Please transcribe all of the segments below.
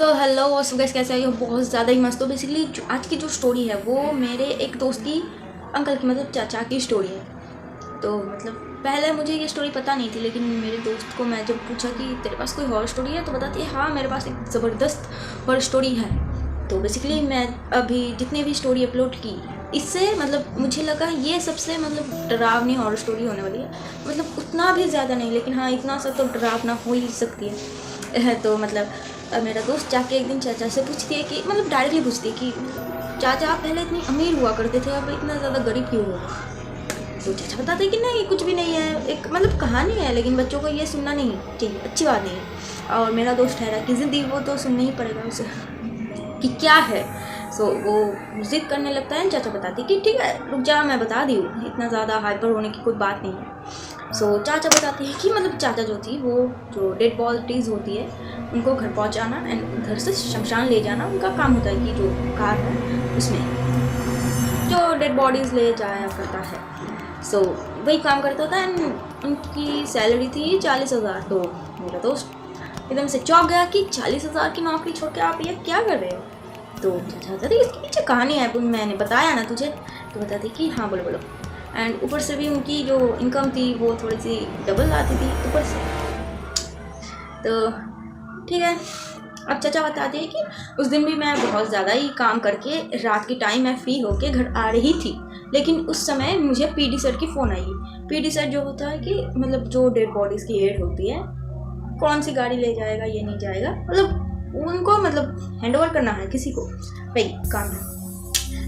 तो hello what's up guys, कैसे हो? बहुत ज़्यादा ही मस्त। तो बेसिकली आज की जो स्टोरी है वो मेरे एक दोस्त की अंकल की मतलब चाचा की स्टोरी है। तो मतलब पहले मुझे ये स्टोरी पता नहीं थी, लेकिन मेरे दोस्त को मैं जब पूछा कि तेरे पास कोई हॉरर स्टोरी है तो बताती है हाँ मेरे पास एक ज़बरदस्त हॉरर स्टोरी है। तो बेसिकली मैं अभी जितने भी स्टोरी अपलोड की इससे मतलब मुझे लगा ये सबसे मतलब डरावनी हॉरर स्टोरी होने वाली है। मतलब उतना भी ज़्यादा नहीं, लेकिन हाँ इतना सा तो डरावना हो ही सकती है। तो मतलब मेरा दोस्त जाके एक दिन चाचा से पूछती है कि मतलब डायरेक्टली पूछती है कि चाचा आप पहले इतनी अमीर हुआ करते थे, अब इतना ज़्यादा गरीब क्यों हो गए? तो चाचा बताते कि नहीं कुछ भी नहीं है, एक मतलब कहानी है, लेकिन बच्चों को ये सुनना नहीं चाहिए, अच्छी बात नहीं है। और मेरा दोस्त ठहरा कि ज़िंदगी वो तो सुनना ही पड़ेगा उसे कि क्या है। सो वो जिद करने लगता है। चाचा बताती कि ठीक है रुक जा, मैं बता दी हूँ, इतना ज़्यादा हाइपर होने की कोई बात नहीं है। सो चाचा बताते हैं कि मतलब चाचा जो थी वो जो डेड बॉडीज़ होती है उनको घर पहुँचाना एंड घर से शमशान ले जाना उनका काम होता है, कि जो कार है उसमें जो डेड बॉडीज़ ले जाया करता है। सो वही काम करता था एंड उनकी सैलरी थी 40,000। तो मेरा दोस्त एकदम से चौंक गया कि 40,000 की नौकरी छोड़ के आप ये क्या कर रहे हो? तो चाचा बताते इसके पीछे कहानी है, मैंने बताया ना तुझे। तो बताती कि हाँ बोलो बोलो। एंड ऊपर से भी उनकी जो इनकम थी वो थोड़ी सी डबल आती थी ऊपर से। तो ठीक है, अब चाचा बताते हैं कि उस दिन भी मैं बहुत ज़्यादा ही काम करके रात के टाइम मैं फ्री होके घर आ रही थी, लेकिन उस समय मुझे पीडी सर की फ़ोन आई। पीडी सर जो होता है कि मतलब जो डेड बॉडीज़ की हेड होती है, कौन सी गाड़ी ले जाएगा ये नहीं जाएगा, मतलब उनको मतलब हैंड ओवर करना है किसी को, वही काम है।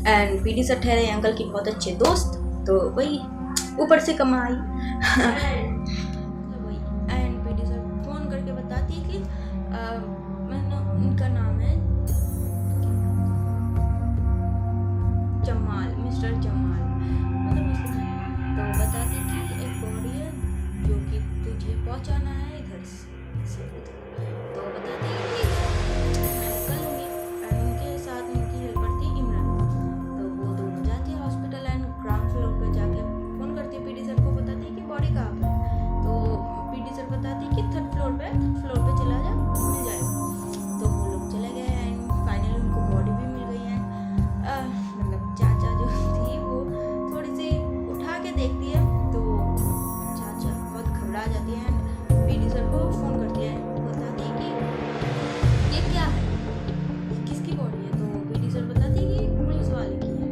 एंड पीडी सर ठहरे अंकल की बहुत अच्छे दोस्त, तो वही ऊपर से कमाई। एंड पीडी सर फोन करके बताती है कि मैंने उनका नाम है जमाल, मिस्टर जमाल मतलब तो बताती कि एक बॉडी है जो कि तुझे पहुंचाना है इधर से उधर। तो बताती है कि मैं कर लूँगी एंड उनके साथ उनकी हेल्पर थी इमरान। तो वो दोनों जाती है हॉस्पिटल एंड ग्राउंड फ्लोर पे जाके फ़ोन करती है पीडी सर को, बताती है कि बॉडी कहाँ पर है। तो पीडी सर बताती है कि थर्ड फ्लोर पे चला जा, मिल जाएगा। तो वो लोग चले गए एंड फाइनली उनको बॉडी भी मिल गई है। मतलब चाचा जो थी वो थोड़ी सी उठा के देखती है तो चाचा बहुत घबरा जाती है एंड पीडी सर को फ़ोन करती है, बताती है कि ये क्या है, ये किसकी बॉडी है? तो पीडी सर बताती है कि पुलिस वाले की है।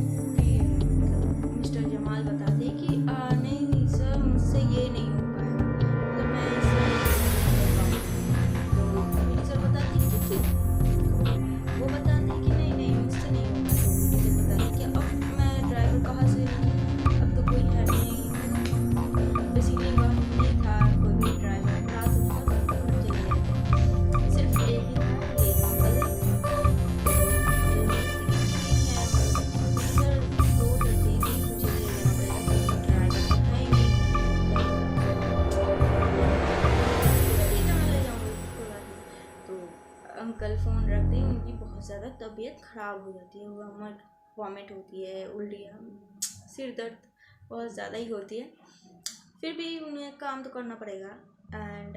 तो फिर मतलब मिस्टर जमाल बताते हैं कि नहीं सर मुझसे ये नहीं हो पाएगा, मतलब मैं इससे नहीं कर पाऊँगा। तो पीडी सर बताते हैं कि क्यों? वो बताते हैं कि नहीं नहीं मुझसे नहीं होगा। तो पीडी सर बताते हैं कि अब मैं ड्राइवर कहाँ से लूँ, अब तो कोई है नहीं, बेसिकली वहाँ नहीं था कोई भी ड्राइवर, रात हो चुका था तो घर चले गए थे, सिर्फ एक ही था, ये जो अंकल है। तो सर दो डरते हैं कि मुझे ले लेना पड़ेगा क्योंकि ड्राइवर तो है ही नहीं। ठीक है मैं ले जाऊँगी, कोई बात नहीं। तो अंकल फ़ोन रखते ही उनकी बहुत ज़्यादा तबीयत ख़राब हो जाती है, वॉमिट होती है, उल्टियाँ, सिर दर्द बहुत ज़्यादा ही होती है। फिर भी उन्हें काम तो करना पड़ेगा एंड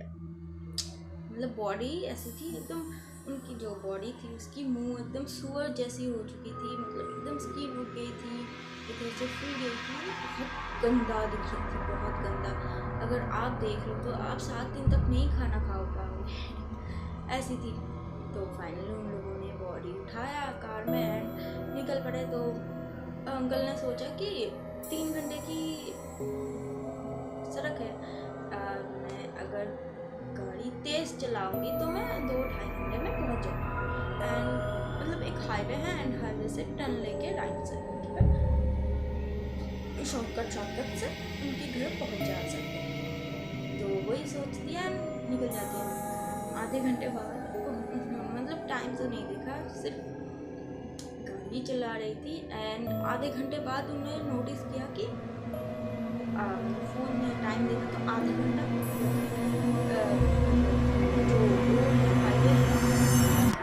मतलब बॉडी ऐसी थी एकदम, उनकी जो बॉडी थी उसकी मुंह एकदम सुअर जैसी हो चुकी थी, मतलब एकदम स्किन उठ गई थी, इधर से फूल गई थी, बहुत गंदा दिख रही थी, बहुत गंदा। अगर आप देख लो तो आप 7 दिन तक नहीं खाना खा पाओगे ऐसी थी। तो फाइनली उन लोगों ने बॉडी उठाया कार में एंड निकल पड़े। तो अंकल ने सोचा कि 3 घंटे की सड़क है, मैं अगर गाड़ी तेज़ चलाऊंगी तो मैं 2-2.5 घंटे में पहुंच जाऊँगी एंड मतलब एक हाईवे है एंड हाईवे से टर्न लेके राइट से शॉर्टकट से उनके घर पहुंच जा सकते हैं। तो वही सोचती है, निकल जाती है। आधे घंटे बाद मतलब टाइम तो नहीं देखा, सिर्फ गाड़ी चला रही थी एंड आधे घंटे बाद उन्होंने नोटिस किया कि फ़ोन में टाइम देखा तो आधा घंटा जो रोड है हाईवे है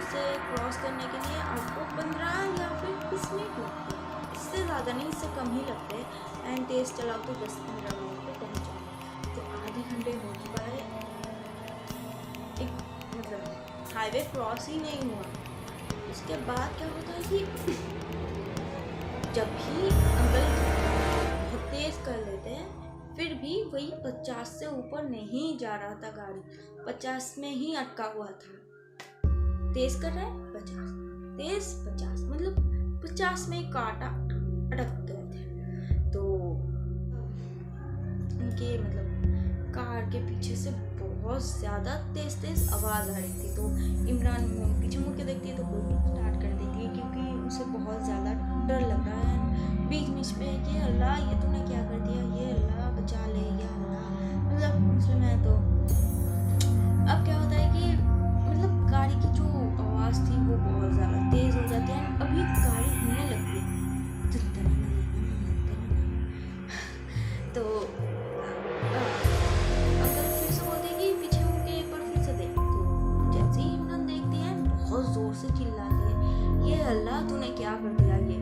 उसे क्रॉस करने के लिए आपको 15 या फिर 20 मिनट लगते हैं, इससे ज़्यादा नहीं, इससे कम ही लगते हैं एंड तेज़ चलाओ तो 10-15 मिनट में पहुँच जाओ। तो आधे घंटे हो चुका है, एक मतलब हाईवे क्रॉस ही नहीं हुआ। उसके बाद क्या होता है कि जब भी अंकल बहुत तेज कर लेते हैं, फिर भी वही 50 से ऊपर नहीं जा रहा था गाड़ी, 50 में ही अटका हुआ था। तेज कर रहा है 50, तेज 50, मतलब 50 में काटा अटक गए थे। तो उनके मतलब कार के पीछे से बहुत ज़्यादा तेज तेज आवाज़ आ रही थी। तो इमरान पीछे मुड़ के देखती है तो वो स्टार्ट कर देती है, क्योंकि उसे बहुत ज़्यादा डर लग रहा है। बीच बीच पे कि अल्लाह ये तूने क्या कर दिया, ये अल्लाह बचा ले, या अल्लाह, मतलब मुस्लिम है। तो अब क्या होता है कि मतलब गाड़ी की जो आवाज़ थी वो बहुत ज़्यादा तेज़ हो जाती है। अभी गाड़ी हिलने लगती है तो अंकल फिर से बोलते हैं कि पीछे मुड़ के एक बार फिर से देख। तो जैसे ही इमरान देखती है बहुत ज़ोर से चिल्लाती है, ये अल्लाह तूने क्या कर दिया ये।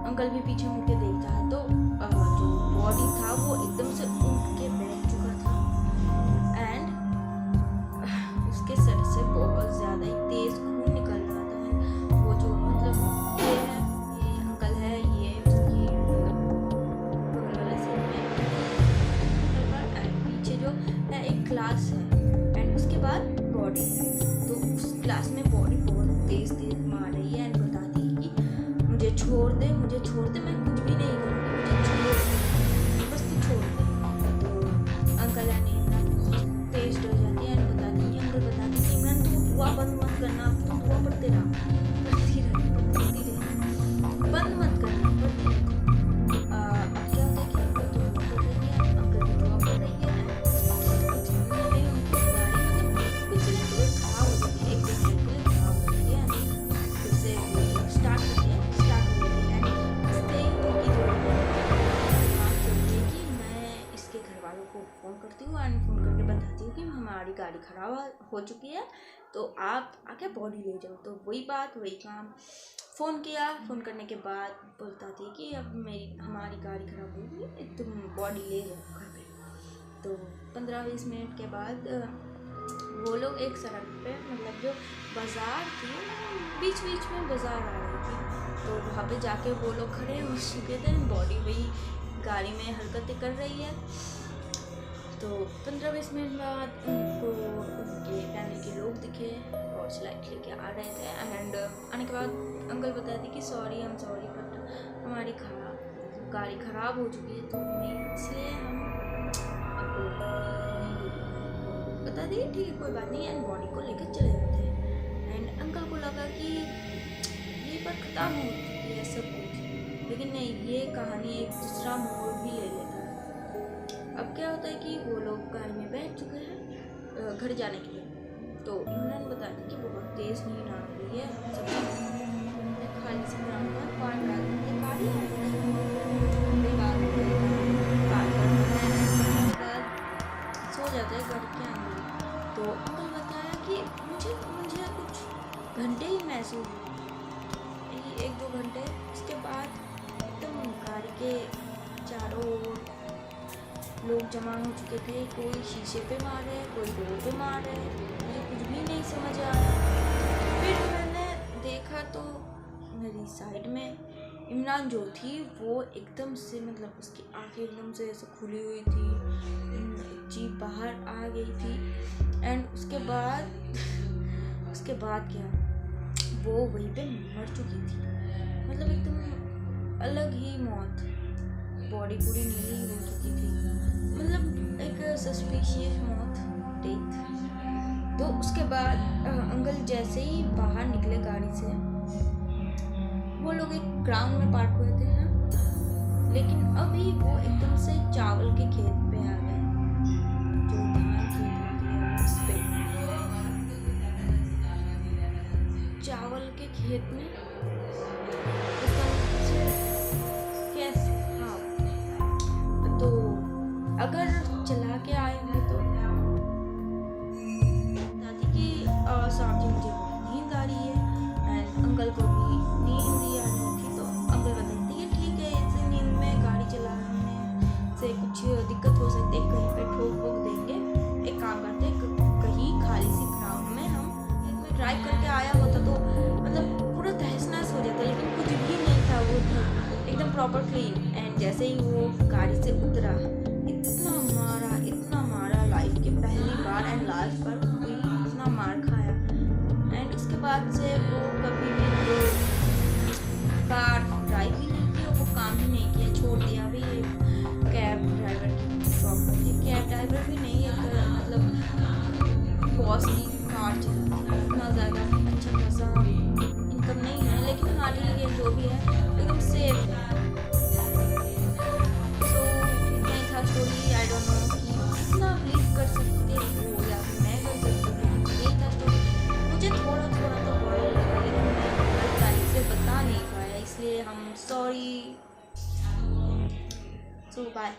अंकल भी पीछे मुड़ के देखता है तो जो बॉडी था वो एकदम से उठ के बैठ चुका था एंड उसके सर से बहुत ज़्यादा ही तेज़ खून निकल रहा था। वो जो मतलब ये है, ये अंकल है, ये उसकी बगल वाले सीट में पीछे जो है एक ग्लास है एंड उसके बाद बॉडी है। तो उस ग्लास में बॉडी बहुत तेज़ तेज़ मार रही है एंड बताती है कि मुझे छोड़ दे, मुझे छोड़ दे, मैं कुछ भी नहीं करूँगी, मुझे छोड़ दे, बस तू छोड़ दे। तो अंकल है इमरान बहुत तेज डर जाती है एंड बताती है, अंकल बताती है इमरान तू दुआ बंद मत करना, तू दुआ पढ़ते रह, बंद मत करना, पढ़ती रह। अब क्या होता है कि अंकल तो दुआ पढ़ रही है, अंकल की दुआ पढ़ रही है, कुछ नहीं रही उनकी गाड़ी, मतलब कुछ नहीं, तो खराब हो जाती है, एक दिन के लिए खराब हो जाती है। फिर से स्टार्ट करती है, स्टार्ट हो जाती है एंड इससे उनकी जो बात चलती है कि मैं इसके घर वालों को फ़ोन करती हूँ एंड फ़ोन करके बताती हूँ कि हमारी गाड़ी ख़राब हो चुकी है, तो आप आके बॉडी ले जाओ। तो वही बात वही काम, फ़ोन किया, फ़ोन करने के बाद बोलता थी कि अब हमारी गाड़ी ख़राब होगी, तुम बॉडी ले जाओ घर पे। तो 15-20 मिनट के बाद वो लोग एक सड़क पे, मतलब जो बाज़ार थी, बीच बीच में बाज़ार आ रही थी, तो वहाँ पे जाके वो लोग खड़े हो चुके थे, बॉडी वही गाड़ी में हरकतें कर रही है। तो 15-20 मिनट बाद उनको उनके फैमिली के लोग दिखे और लाइट लेके आ रहे थे एंड आने के बाद अंकल बताते कि सॉरी, हम सॉरी, बट हमारी गाड़ी ख़राब हो चुकी है, तो नहीं, इसलिए हम आपको नहीं बता दिए, ठीक है कोई बात नहीं, एंड बॉडी को लेकर चले जाते हैं। एंड अंकल को लगा कि ये बात ख़त्म हो चुकी है सब कुछ, लेकिन नहीं, ये कहानी एक दूसरा मोड़ भी ले लेता है। अब क्या होता है कि वो लोग गाड़ी में बैठ चुके हैं घर जाने के लिए। तो इमरान बताते कि बहुत तेज़ नींद आ रही है, सब खाली से ग्राउंड में पार्क कर गाड़ी सो जाते हैं घर के अंदर। तो अंकल बताया कि मुझे कुछ घंटे ही महसूस हुए, 1-2 घंटे। उसके बाद एकदम गाड़ी के चारों ओर लोग जमा हो चुके थे, कोई शीशे पे मार रहे, कोई डोर पे मार रहे, मुझे कुछ भी नहीं समझ आया। फिर मैंने देखा तो मेरी साइड में इमरान जो थी वो एकदम से, मतलब उसकी आंखें एकदम से ऐसे खुली हुई थी, जीभ बाहर आ गई थी एंड उसके बाद क्या, वो वहीं पे मर चुकी थी, मतलब एकदम अलग ही मौत, बॉडी पूरी नीली हो चुकी थी, मतलब एक सस्पिशियस मौत, डेथ। तो उसके बाद अंकल जैसे ही बाहर निकले गाड़ी से, वो लोग एक ग्राउंड में पार्क हुए थे ना, लेकिन अभी वो एकदम से चावल के खेत पे आ गए, जो धान खेत होती है उस पे, चावल के खेत में कैसे, हाँ। तो अगर चला के आए हैं तो दादी की साथ ही मुझे नींद आ रही है एंड अंकल को भी नींद ही आ रही थी। तो अंकल बताते हैं ठीक है, ऐसे नींद में गाड़ी चलाने से कुछ दिक्कत हो सकती है, कहीं पे ठोक देंगे, एक काम करते हैं कहीं खाली सी प्रॉपर क्लीन। एंड जैसे ही वो गाड़ी से उतरा, इतना मारा लाइफ के पहली बार एंड लास्ट बार कोई इतना मार खाया। एंड उसके बाद से वो कभी भी वो कार ड्राइव ही नहीं की, वो काम ही नहीं किया, छोड़ दिया। अभी कैब ड्राइवर की जॉब करती है, कैब ड्राइवर भी नहीं है, मतलब बॉस की कार चलाती है, इतना ज़्यादा अच्छा खासा इनकम नहीं है, लेकिन हाँ ठीक है, जो भी है एकदम सेफ है। सो इतना ही था स्टोरी। आई डोंट नो कि कितना बिलीव कर सकते हो या फिर मैं कर सकती हूँ, यही था स्टोरी। मुझे थोड़ा थोड़ा तो बॉय लगा, लेकिन मैं हर तारीख से बता नहीं पाया, इसलिए हम सॉरी। सो बाय।